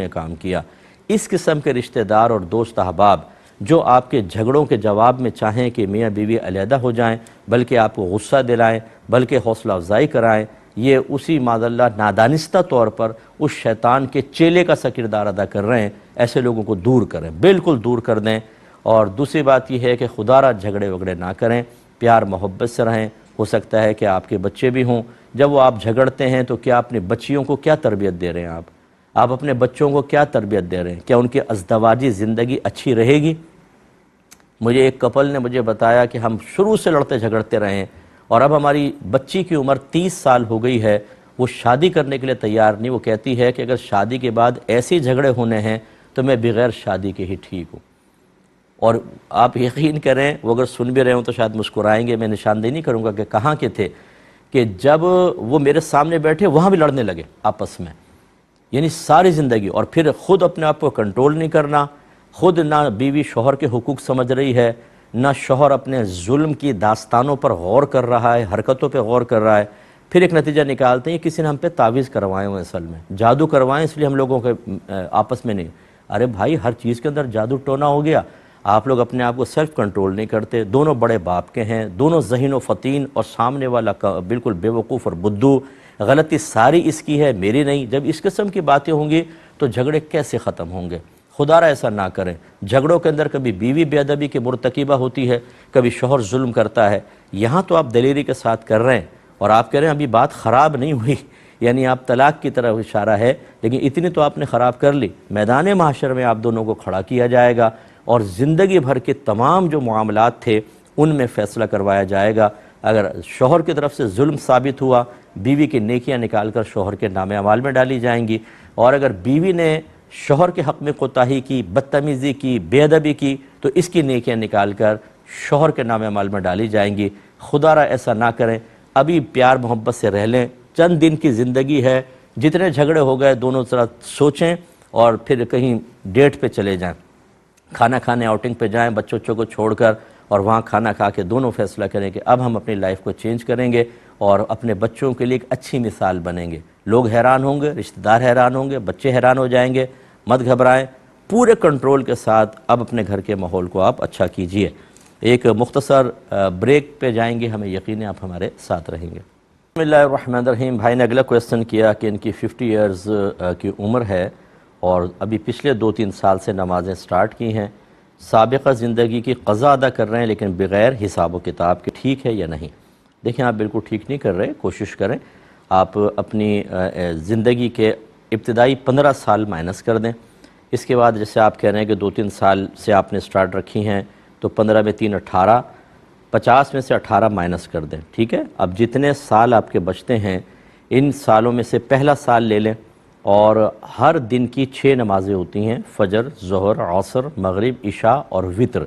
کام کیا. اس قسم کے رشتہ دار اور دوست احباب جو آپ کے جھگڑوں کے جواب میں چاہیں کہ میاں بیوی علیحدہ ہو جائیں, بلکہ آپ کو غصہ دلائیں, بلکہ حوصلہ افزائی کرائیں, یہ اسی معاذ اللہ نادانستہ طور پر اس شیطان کے چیلے کا سا کردار ادا کر رہے ہیں. ایسے لوگوں کو دور کریں, بالکل دور کر دیں. اور دوسری بات یہ ہے کہ خدا را جھگڑے وگڑے نہ کریں, پیار محبت سے رہیں. ہو سکتا ہے کہ آپ کے بچے بھی ہوں, جب وہ آپ جھگڑتے ہیں تو کیا اپنے بچیوں کو کیا تربیت دے رہے ہیں آپ اپنے بچوں کو کیا تربیت دے رہے ہیں؟ کیا ان کی ازدواجی زندگی اچھی رہے گی؟ مجھے ایک کپل نے مجھے بتایا کہ ہم شروع سے لڑتے جھگڑتے رہے ہیں, اور اب ہماری بچی کی عمر 30 سال ہو گئی ہے, وہ شادی کرنے کے لیے تیار نہیں. وہ کہتی ہے کہ اگر شادی کے بعد ایسے جھگڑے ہونے ہیں تو میں بغیر شادی کے ہی ٹھیک ہوں. اور آپ یقین کریں, وہ اگر سن بھی رہے ہوں تو شاید مسکرائیں گے, میں نشاندہی نہیں کروں گا کہ کہاں کے تھے, کہ جب وہ میرے سامنے بیٹھے وہاں بھی لڑنے لگے آپس میں, یعنی ساری زندگی. اور پھر خود اپنے آپ کو کنٹرول نہیں کرنا, خود نہ بیوی شوہر کے حقوق سمجھ رہی ہے, نہ شوہر اپنے ظلم کی داستانوں پر غور کر رہا ہے, حرکتوں پہ غور کر رہا ہے. پھر ایک نتیجہ نکالتے ہیں کسی نے ہم پہ تعویذ کروائے ہوئے, اصل میں جادو کروائے, اس لیے ہم لوگوں کے آپس میں نہیں. ارے بھائی, ہر چیز کے اندر جادو ٹونا ہو گیا. آپ لوگ اپنے آپ کو سیلف کنٹرول نہیں کرتے. دونوں بڑے باپ کے ہیں, دونوں ذہین و فتین, اور سامنے والا بالکل بے وقوف اور بدھو. غلطی ساری اس کی ہے, میری نہیں. جب اس قسم کی باتیں ہوں گی تو جھگڑے کیسے ختم ہوں گے؟ خدا را ایسا نہ کریں. جھگڑوں کے اندر کبھی بیوی بے ادبی کی مرتکبہ ہوتی ہے, کبھی شوہر ظلم کرتا ہے. یہاں تو آپ دلیری کے ساتھ کر رہے ہیں, اور آپ کہہ رہے ہیں ابھی بات خراب نہیں ہوئی, یعنی آپ طلاق کی طرف اشارہ ہے, لیکن اتنی تو آپ نے خراب کر لی. میدان محشر میں آپ دونوں کو کھڑا کیا جائے گا, اور زندگی بھر کے تمام جو معاملات تھے ان میں فیصلہ کروایا جائے گا. اگر شوہر کی طرف سے ظلم ثابت ہوا, بیوی کی نیکیاں نکال کر شوہر کے نام اعمال میں ڈالی جائیں گی, اور اگر بیوی نے شوہر کے حق میں کوتاہی کی, بدتمیزی کی, بے ادبی کی, تو اس کی نیکیاں نکال کر شوہر کے نام اعمال میں ڈالی جائیں گی. خدا را ایسا نہ کریں, ابھی پیار محبت سے رہ لیں. چند دن کی زندگی ہے, جتنے جھگڑے ہو گئے دونوں طرف سوچیں, اور پھر کہیں ڈیٹ پہ چلے جائیں, کھانا کھانے آؤٹنگ پہ جائیں بچوں کو چھوڑ کر, اور وہاں کھانا کھا کے دونوں فیصلہ کریں کہ اب ہم اپنی لائف کو چینج کریں گے اور اپنے بچوں کے لیے ایک اچھی مثال بنیں گے. لوگ حیران ہوں گے, رشتہ دار حیران ہوں گے, بچے حیران ہو جائیں گے. مت گھبرائیں, پورے کنٹرول کے ساتھ اب اپنے گھر کے ماحول کو آپ اچھا کیجئے. ایک مختصر بریک پہ جائیں گے، ہمیں یقین ہے آپ ہمارے ساتھ رہیں گے۔ بسم اللہ الرحمن الرحیم۔ بھائی نے اگلا کویسچن کیا کہ ان کی 50 ایئرز کی عمر ہے اور ابھی پچھلے 2-3 سال سے نمازیں سٹارٹ کی ہیں، سابقہ زندگی کی قضا ادا کر رہے ہیں لیکن بغیر حساب و کتاب کے، ٹھیک ہے یا نہیں؟ دیکھیں آپ بالکل ٹھیک نہیں کر رہے، کوشش کریں آپ اپنی زندگی کے ابتدائی 15 سال مائنس کر دیں، اس کے بعد جیسے آپ کہہ رہے ہیں کہ 2-3 سال سے آپ نے سٹارٹ رکھی ہیں تو 15 میں 3 18، 50 میں سے 18 مائنس کر دیں، ٹھیک ہے؟ اب جتنے سال آپ کے بچتے ہیں ان سالوں میں سے پہلا سال لے لیں، اور ہر دن کی 6 نمازیں ہوتی ہیں، فجر، ظہر، عصر، مغرب، عشاء اور وتر،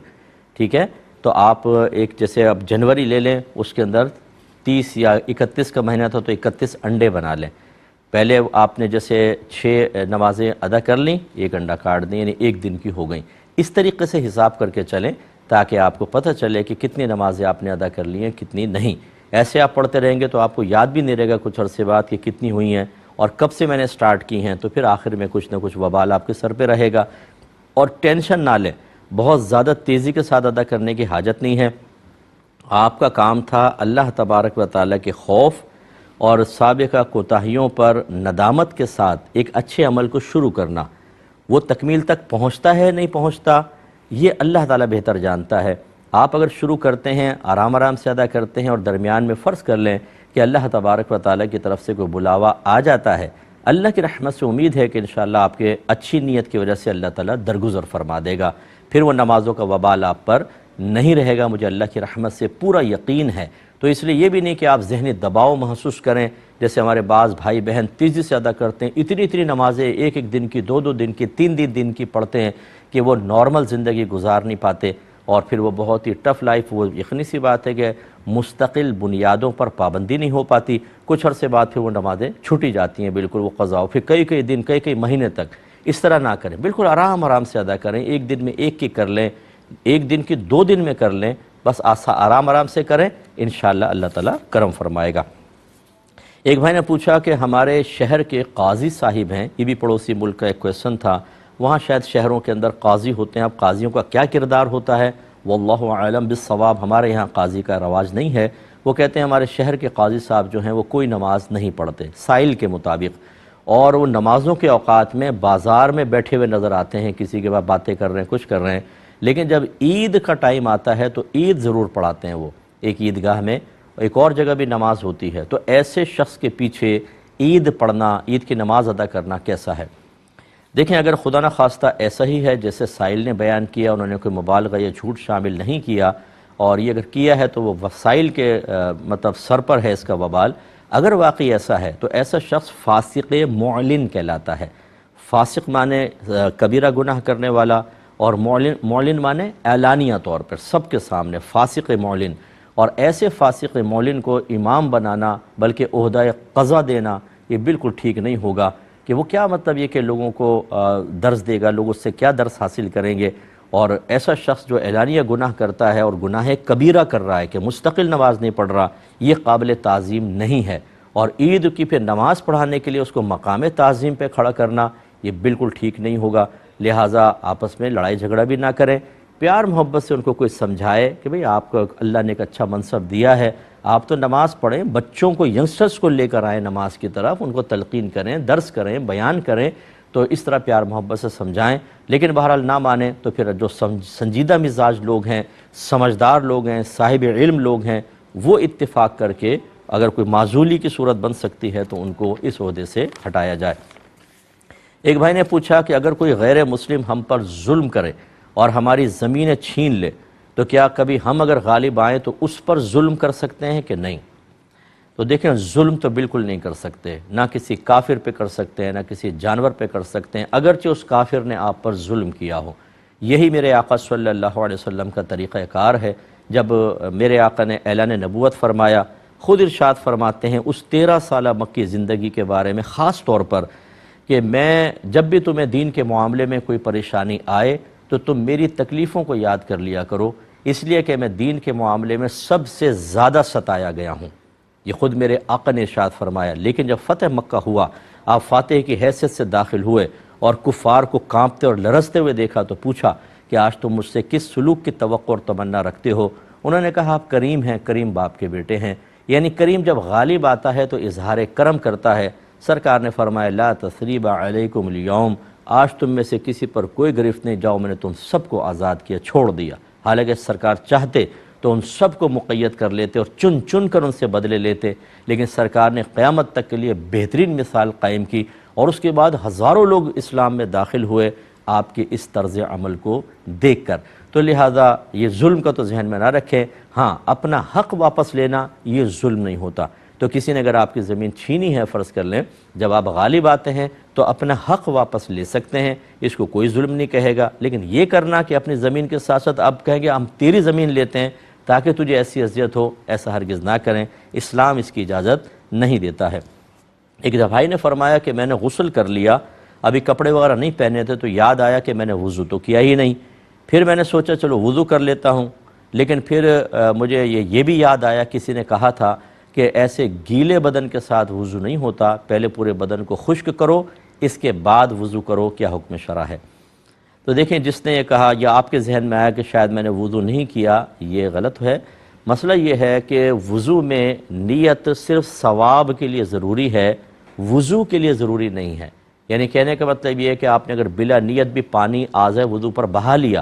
ٹھیک ہے؟ تو آپ ایک جیسے اب جنوری لے لیں، اس کے اندر 30 یا 31 کا مہینہ تھا تو 31 انڈے بنا لیں، پہلے آپ نے جیسے 6 نمازیں ادا کر لیں، 1 انڈا کاٹ دیں، یعنی 1 دن کی ہو گئیں، اس طریقے سے حساب کر کے چلیں تاکہ آپ کو پتہ چلے کہ کتنی نمازیں آپ نے ادا کر لی ہیں، کتنی نہیں۔ ایسے آپ پڑھتے رہیں گے تو آپ کو یاد بھی نہیں رہے گا کچھ عرصے بعد کہ کتنی ہوئی ہیں اور کب سے میں نے سٹارٹ کی ہیں، تو پھر آخر میں کچھ نہ کچھ وبال آپ کے سر پہ رہے گا۔ اور ٹینشن نہ لیں، بہت زیادہ تیزی کے ساتھ ادا کرنے کی حاجت نہیں ہے۔ آپ کا کام تھا اللہ تبارک و تعالیٰ کے خوف اور سابقہ کوتاہیوں پر ندامت کے ساتھ ایک اچھے عمل کو شروع کرنا۔ وہ تکمیل تک پہنچتا ہے نہیں پہنچتا یہ اللہ تعالیٰ بہتر جانتا ہے۔ آپ اگر شروع کرتے ہیں، آرام آرام سے ادا کرتے ہیں اور درمیان میں فرض کر لیں کہ اللہ تبارک و تعالیٰ کی طرف سے کوئی بلاوا آ جاتا ہے، اللہ کی رحمت سے امید ہے کہ انشاءاللہ آپ کے اچھی نیت کی وجہ سے اللہ تعالیٰ درگزر فرما دے گا، پھر وہ نمازوں کا وبال آپ پر نہیں رہے گا، مجھے اللہ کی رحمت سے پورا یقین ہے۔ تو اس لیے یہ بھی نہیں کہ آپ ذہنی دباؤ محسوس کریں، جیسے ہمارے بعض بھائی بہن تیزی سے ادا کرتے ہیں، اتنی نمازیں 1 دن کی، 2 دن کی، 3 دن کی پڑھتے ہیں کہ وہ نارمل زندگی گزار نہیں پاتے، اور پھر وہ بہت ہی ٹف لائف، وہ یقینی سی بات ہے کہ مستقل بنیادوں پر پابندی نہیں ہو پاتی، کچھ عرصے بعد پھر وہ نمازیں چھوٹی جاتی ہیں، بالکل وہ قضا، پھر کئی دن، کئی مہینے تک۔ اس طرح نہ کریں، بالکل آرام آرام سے ادا کریں، 1 دن میں 1 کی کر لیں، 1 دن کی 2 دن میں کر لیں، بس آرام آرام سے کریں، انشاءاللہ اللہ تعالیٰ کرم فرمائے گا۔ ایک بھائی نے پوچھا کہ ہمارے شہر کے قاضی صاحب ہیں، یہ بھی پڑوسی ملک کا ایک کویسچن تھا، وہاں شاید شہروں کے اندر قاضی ہوتے ہیں، اب قاضیوں کا کیا کردار ہوتا ہے؟ واللہ اعلم بالصواب، ہمارے یہاں قاضی کا رواج نہیں ہے۔ وہ کہتے ہیں ہمارے شہر کے قاضی صاحب جو ہیں وہ کوئی نماز نہیں پڑھتے سائل کے مطابق، اور وہ نمازوں کے اوقات میں بازار میں بیٹھے ہوئے نظر آتے ہیں، کسی کے بعد باتیں کر رہے ہیں، کچھ کر رہے ہیں، لیکن جب عید کا ٹائم آتا ہے تو عید ضرور پڑھاتے ہیں، وہ ایک عیدگاہ میں، ایک اور جگہ بھی نماز ہوتی ہے، تو ایسے شخص کے پیچھے عید پڑھنا، عید کی نماز ادا کرنا کیسا ہے؟ دیکھیں اگر خدا نہ خواستہ ایسا ہی ہے جیسے سائل نے بیان کیا، انہوں نے کوئی مبالغہ یا جھوٹ شامل نہیں کیا، اور یہ اگر کیا ہے تو وہ وسائل کے مطلب سر پر ہے اس کا وبال، اگر واقعی ایسا ہے تو ایسا شخص فاسق معلن کہلاتا ہے۔ فاسق مانے کبیرہ گناہ کرنے والا، اور معلن مانے اعلانیہ طور پر سب کے سامنے، فاسق معلن، اور ایسے فاسق معلن کو امام بنانا بلکہ عہدہ قضا دینا یہ بالکل ٹھیک نہیں ہوگا، کہ وہ کیا مطلب یہ کہ لوگوں کو درس دے گا، لوگ اس سے کیا درس حاصل کریں گے؟ اور ایسا شخص جو اعلانیہ گناہ کرتا ہے اور گناہ کبیرہ کر رہا ہے کہ مستقل نماز نہیں پڑھ رہا، یہ قابل تعظیم نہیں ہے، اور عید کی پھر نماز پڑھانے کے لیے اس کو مقام تعظیم پہ کھڑا کرنا یہ بالکل ٹھیک نہیں ہوگا۔ لہٰذا آپس میں لڑائی جھگڑا بھی نہ کریں، پیار محبت سے ان کو کوئی سمجھائے کہ بھئی آپ کو اللہ نے ایک اچھا منصب دیا ہے، آپ تو نماز پڑھیں، بچوں کو، ینگسٹرز کو لے کر آئیں نماز کی طرف، ان کو تلقین کریں، درس کریں، بیان کریں، تو اس طرح پیار محبت سے سمجھائیں۔ لیکن بہرحال نہ مانیں تو پھر جو سنجیدہ مزاج لوگ ہیں، سمجھدار لوگ ہیں، صاحب علم لوگ ہیں، وہ اتفاق کر کے اگر کوئی معزولی کی صورت بن سکتی ہے تو ان کو اس عہدے سے ہٹایا جائے۔ ایک بھائی نے پوچھا کہ اگر کوئی غیر مسلم ہم پر ظلم کرے اور ہماری زمینیں چھین لے تو کیا کبھی ہم اگر غالب آئیں تو اس پر ظلم کر سکتے ہیں کہ نہیں؟ تو دیکھیں ظلم تو بالکل نہیں کر سکتے، نہ کسی کافر پہ کر سکتے ہیں، نہ کسی جانور پہ کر سکتے ہیں، اگرچہ اس کافر نے آپ پر ظلم کیا ہو۔ یہی میرے آقا صلی اللہ علیہ وسلم کا طریقہ کار ہے۔ جب میرے آقا نے اعلان نبوت فرمایا، خود ارشاد فرماتے ہیں اس 13 سالہ مکی زندگی کے بارے میں خاص طور پر کہ میں جب بھی تمہیں دین کے معاملے میں کوئی پریشانی آئے تو تم میری تکلیفوں کو یاد کر لیا کرو، اس لیے کہ میں دین کے معاملے میں سب سے زیادہ ستایا گیا ہوں۔ یہ خود میرے آقا نے ارشاد فرمایا۔ لیکن جب فتح مکہ ہوا، آپ فاتح کی حیثیت سے داخل ہوئے اور کفار کو کانپتے اور لرزتے ہوئے دیکھا تو پوچھا کہ آج تم مجھ سے کس سلوک کی توقع اور تمنا رکھتے ہو؟ انہوں نے کہا آپ کریم ہیں، کریم باپ کے بیٹے ہیں، یعنی کریم جب غالب آتا ہے تو اظہار کرم کرتا ہے۔ سرکار نے فرمایا لا تثریب علیکم اليوم، آج تم میں سے کسی پر کوئی گرفت نہیں، جاؤ میں نے تم سب کو آزاد کیا، چھوڑ دیا۔ حالانکہ سرکار چاہتے تو ان سب کو مقید کر لیتے اور چن چن کر ان سے بدلے لیتے، لیکن سرکار نے قیامت تک کے لیے بہترین مثال قائم کی، اور اس کے بعد ہزاروں لوگ اسلام میں داخل ہوئے آپ کے اس طرز عمل کو دیکھ کر۔ تو لہٰذا یہ ظلم کا تو ذہن میں نہ رکھیں، ہاں اپنا حق واپس لینا یہ ظلم نہیں ہوتا۔ تو کسی نے اگر آپ کی زمین چھینی ہے فرض کر لیں، جب آپ غالب آتے ہیں تو اپنا حق واپس لے سکتے ہیں، اس کو کوئی ظلم نہیں کہے گا، لیکن یہ کرنا کہ اپنی زمین کے ساتھ ساتھ آپ کہیں گے ہم تیری زمین لیتے ہیں تاکہ تجھے ایسی اذیت ہو، ایسا ہرگز نہ کریں، اسلام اس کی اجازت نہیں دیتا ہے۔ ایک بھائی نے فرمایا کہ میں نے غسل کر لیا، ابھی کپڑے وغیرہ نہیں پہنے تھے تو یاد آیا کہ میں نے وضو تو کیا ہی نہیں، پھر میں نے سوچا چلو وضو کر لیتا ہوں، لیکن پھر مجھے یہ بھی یاد آیا کسی نے کہا تھا کہ ایسے گیلے بدن کے ساتھ وضو نہیں ہوتا، پہلے پورے بدن کو خشک کرو اس کے بعد وضو کرو، کیا حکم شرع ہے؟ تو دیکھیں جس نے یہ کہا یا آپ کے ذہن میں آیا کہ شاید میں نے وضو نہیں کیا، یہ غلط ہے۔ مسئلہ یہ ہے کہ وضو میں نیت صرف ثواب کے لیے ضروری ہے، وضو کے لیے ضروری نہیں ہے۔ یعنی کہنے کا مطلب یہ ہے کہ آپ نے اگر بلا نیت بھی پانی آزائے وضو پر بہا لیا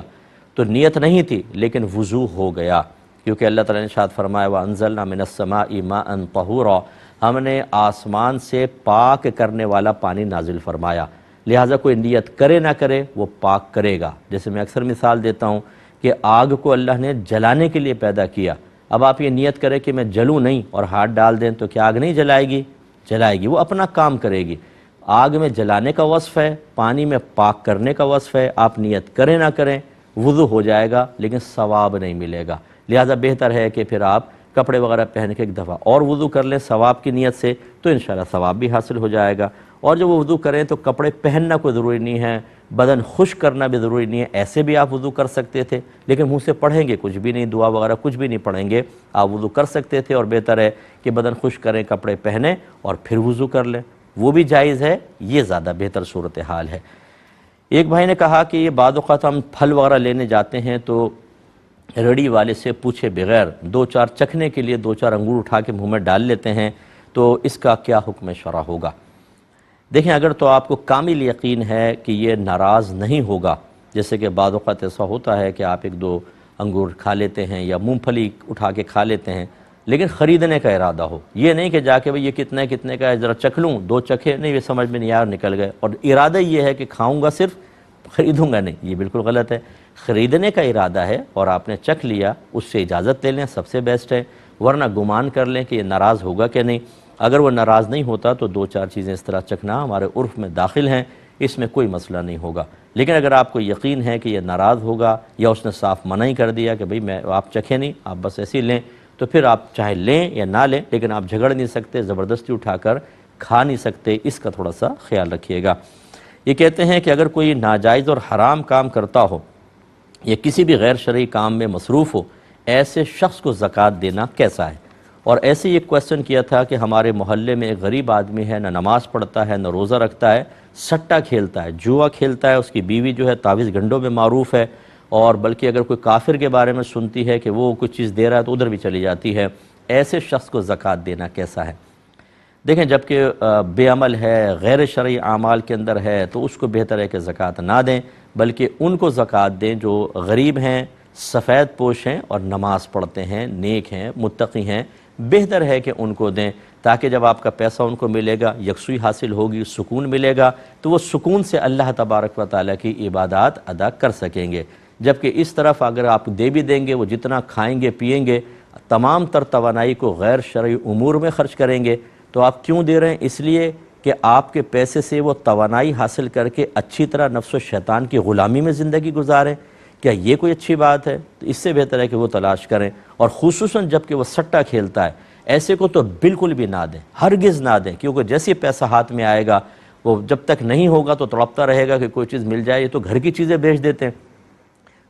تو نیت نہیں تھی لیکن وضو ہو گیا، کیونکہ اللہ تعالیٰ نے ارشاد فرمایا وَأَنزَلْنَا مِنَ السَّمَاءِ مَاءً طَهُورًا، ہم نے آسمان سے پاک کرنے والا پانی نازل فرمایا، لہٰذا کوئی نیت کرے نہ کرے وہ پاک کرے گا۔ جیسے میں اکثر مثال دیتا ہوں کہ آگ کو اللہ نے جلانے کے لیے پیدا کیا، اب آپ یہ نیت کریں کہ میں جلوں نہیں اور ہاتھ ڈال دیں تو کیا آگ نہیں جلائے گی؟ جلائے گی، وہ اپنا کام کرے گی۔ آگ میں جلانے کا وصف ہے، پانی میں پاک کرنے کا وصف ہے، آپ نیت کریں نہ کریں وضو ہو جائے گا لیکن ثواب نہیں ملے گا۔ لہٰذا بہتر ہے کہ پھر آپ کپڑے وغیرہ پہن کے ایک دفعہ اور وضو کر لیں ثواب کی نیت سے، تو انشاءاللہ ثواب بھی حاصل ہو جائے گا۔ اور جب وہ وضو کریں تو کپڑے پہننا کوئی ضروری نہیں ہے، بدن خشک کرنا بھی ضروری نہیں ہے، ایسے بھی آپ وضو کر سکتے تھے، لیکن منہ سے پڑھیں گے کچھ بھی نہیں، دعا وغیرہ کچھ بھی نہیں پڑھیں گے، آپ وضو کر سکتے تھے، اور بہتر ہے کہ بدن خشک کریں، کپڑے پہنیں اور پھر وضو کر لیں، وہ بھی جائز ہے، یہ زیادہ بہتر صورتحال ہے۔ ایک بھائی نے کہا کہ یہ بعض اوقات ہم پھل وغیرہ لینے جاتے ہیں تو ریڑھی والے سے پوچھے بغیر دو چار چکھنے کے لیے دو چار انگور اٹھا کے منہ میں ڈال لیتے ہیں، تو اس کا کیا حکم شرع ہوگا؟ دیکھیں اگر تو آپ کو کامل یقین ہے کہ یہ ناراض نہیں ہوگا، جیسے کہ بعض اوقات ایسا ہوتا ہے کہ آپ ایک دو انگور کھا لیتے ہیں یا مونگ پھلی اٹھا کے کھا لیتے ہیں، لیکن خریدنے کا ارادہ ہو، یہ نہیں کہ جا کے بھئی یہ کتنے کا ہے ذرا چکھ لوں، دو چکھے نہیں، یہ سمجھ میں نہیں آیا اور نکل گئے، اور ارادہ یہ ہے کہ کھاؤں گا صرف، خریدوں گا نہیں، یہ بالکل غلط ہے۔ خریدنے کا ارادہ ہے اور آپ نے چکھ لیا، اس سے اجازت لے لیں، سب سے بیسٹ ہے، ورنہ گمان کر لیں کہ یہ ناراض ہوگا کہ نہیں۔ اگر وہ ناراض نہیں ہوتا تو دو چار چیزیں اس طرح چکھنا ہمارے عرف میں داخل ہیں، اس میں کوئی مسئلہ نہیں ہوگا۔ لیکن اگر آپ کو یقین ہے کہ یہ ناراض ہوگا یا اس نے صاف منع ہی کر دیا کہ بھئی آپ چکھیں نہیں، آپ بس ایسے ہی لیں، تو پھر آپ چاہے لیں یا نہ لیں، لیکن آپ جھگڑ نہیں سکتے، زبردستی اٹھا کر کھا نہیں سکتے، اس کا تھوڑا سا خیال رکھیے گا۔ یہ کہتے ہیں کہ اگر کوئی ناجائز اور حرام کام کرتا ہو یا کسی بھی غیر شرعی کام میں مصروف ہو، ایسے شخص کو زکوٰۃ دینا کیسا ہے؟ اور ایسے یہ کویسچن کیا تھا کہ ہمارے محلے میں ایک غریب آدمی ہے، نہ نماز پڑھتا ہے، نہ روزہ رکھتا ہے، سٹا کھیلتا ہے، جوا کھیلتا ہے، اس کی بیوی جو ہے تعویذ گنڈوں میں معروف ہے، اور بلکہ اگر کوئی کافر کے بارے میں سنتی ہے کہ وہ کچھ چیز دے رہا ہے تو ادھر بھی چلی جاتی ہے، ایسے شخص کو زکوٰۃ دینا کیسا ہے؟ دیکھیں جبکہ بے عمل ہے، غیر شرعی اعمال کے اندر ہے، تو اس کو بہتر ہے کہ زکوٰۃ نہ دیں، بلکہ ان کو زکوٰۃ دیں جو غریب ہیں، سفید پوش ہیں اور نماز پڑھتے ہیں، نیک ہیں، متقی ہیں، بہتر ہے کہ ان کو دیں، تاکہ جب آپ کا پیسہ ان کو ملے گا، یکسوئی حاصل ہوگی، سکون ملے گا، تو وہ سکون سے اللہ تبارک و تعالیٰ کی عبادات ادا کر سکیں گے۔ جبکہ اس طرف اگر آپ دے بھی دیں گے، وہ جتنا کھائیں گے پیئیں گے، تمام تر توانائی کو غیر شرعی امور میں خرچ کریں گے، تو آپ کیوں دے رہے ہیں؟ اس لیے کہ آپ کے پیسے سے وہ توانائی حاصل کر کے اچھی طرح نفس و شیطان کی غلامی میں زندگی گزاریں، کیا یہ کوئی اچھی بات ہے؟ تو اس سے بہتر ہے کہ وہ تلاش کریں، اور خصوصاً جب کہ وہ سٹا کھیلتا ہے، ایسے کو تو بالکل بھی نہ دیں، ہرگز نہ دیں، کیونکہ جیسے پیسہ ہاتھ میں آئے گا وہ جب تک نہیں ہوگا تو تڑپتا رہے گا کہ کوئی چیز مل جائے، یہ تو گھر کی چیزیں بیچ دیتے ہیں،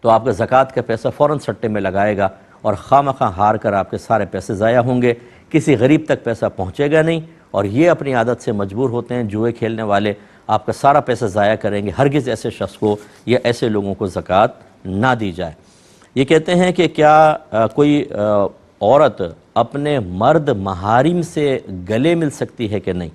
تو آپ کا زکوٰۃ کا پیسہ فوراً سٹے میں لگائے گا اور خواہ ہار کر آپ کے سارے پیسے ضائع ہوں گے، کسی غریب تک پیسہ پہنچے گا نہیں، اور یہ اپنی عادت سے مجبور ہوتے ہیں جوئے کھیلنے والے، آپ کا سارا پیسہ ضائع کریں گے۔ ہرگز ایسے شخص کو یا ایسے لوگوں کو زکوٰۃ نہ دی جائے۔ یہ کہتے ہیں کہ کیا کوئی عورت اپنے مرد محارم سے گلے مل سکتی ہے کہ نہیں؟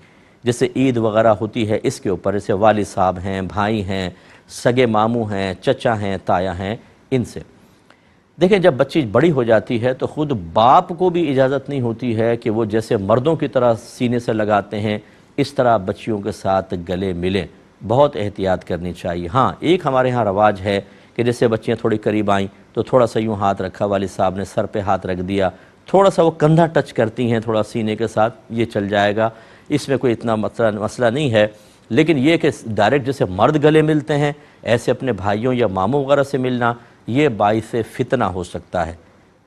جیسے عید وغیرہ ہوتی ہے اس کے اوپر، جیسے والد صاحب ہیں، بھائی ہیں، سگے ماموں ہیں، چچا ہیں، تایا ہیں، ان سے۔ دیکھیں جب بچی بڑی ہو جاتی ہے تو خود باپ کو بھی اجازت نہیں ہوتی ہے کہ وہ جیسے مردوں کی طرح سینے سے لگاتے ہیں اس طرح بچیوں کے ساتھ گلے ملیں۔ بہت احتیاط کرنی چاہیے۔ ہاں ایک ہمارے ہاں رواج ہے کہ جیسے بچیاں تھوڑی قریب آئیں تو تھوڑا سا یوں ہاتھ رکھا، والد صاحب نے سر پہ ہاتھ رکھ دیا، تھوڑا سا وہ کندھا ٹچ کرتی ہیں تھوڑا سینے کے ساتھ، یہ چل جائے گا، اس میں کوئی اتنا مسئلہ نہیں ہے۔ لیکن یہ کہ ڈائریکٹ جیسے مرد گلے ملتے ہیں ایسے اپنے بھائیوں یا ماموں وغیرہ سے ملنا، یہ باعث فتنہ ہو سکتا ہے۔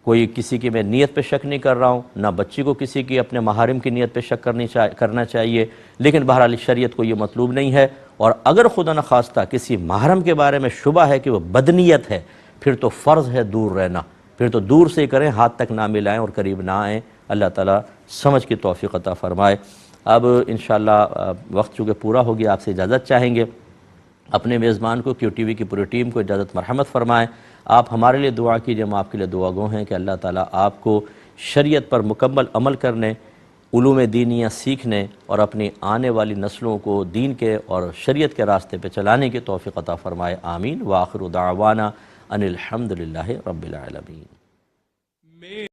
کوئی کسی کی میں نیت پہ شک نہیں کر رہا ہوں، نہ بچی کو کسی کی اپنے محارم کی نیت پہ شک کرنا چاہیے، لیکن بہرحال شریعت کو یہ مطلوب نہیں ہے۔ اور اگر خدا نخواستہ کسی محرم کے بارے میں شبہ ہے کہ وہ بدنیت ہے، پھر تو فرض ہے دور رہنا، پھر تو دور سے ہی کریں، ہاتھ تک نہ ملائیں اور قریب نہ آئیں۔ اللہ تعالیٰ سمجھ کی توفیق عطا فرمائے۔ اب انشاءاللہ وقت چونکہ پورا ہو گیا، آپ سے اجازت چاہیں گے۔ اپنے میزبان کو، کیو ٹی وی کی پوری ٹیم کو اجازت مرحمت فرمائیں۔ آپ ہمارے لیے دعا کیجئے، ہم آپ کے لیے دعا گو ہیں کہ اللہ تعالیٰ آپ کو شریعت پر مکمل عمل کرنے، علوم دینیہ سیکھنے اور اپنی آنے والی نسلوں کو دین کے اور شریعت کے راستے پہ چلانے کی توفیق عطا فرمائے، آمین۔ وآخر دعوانا ان الحمدللہ رب العالمین۔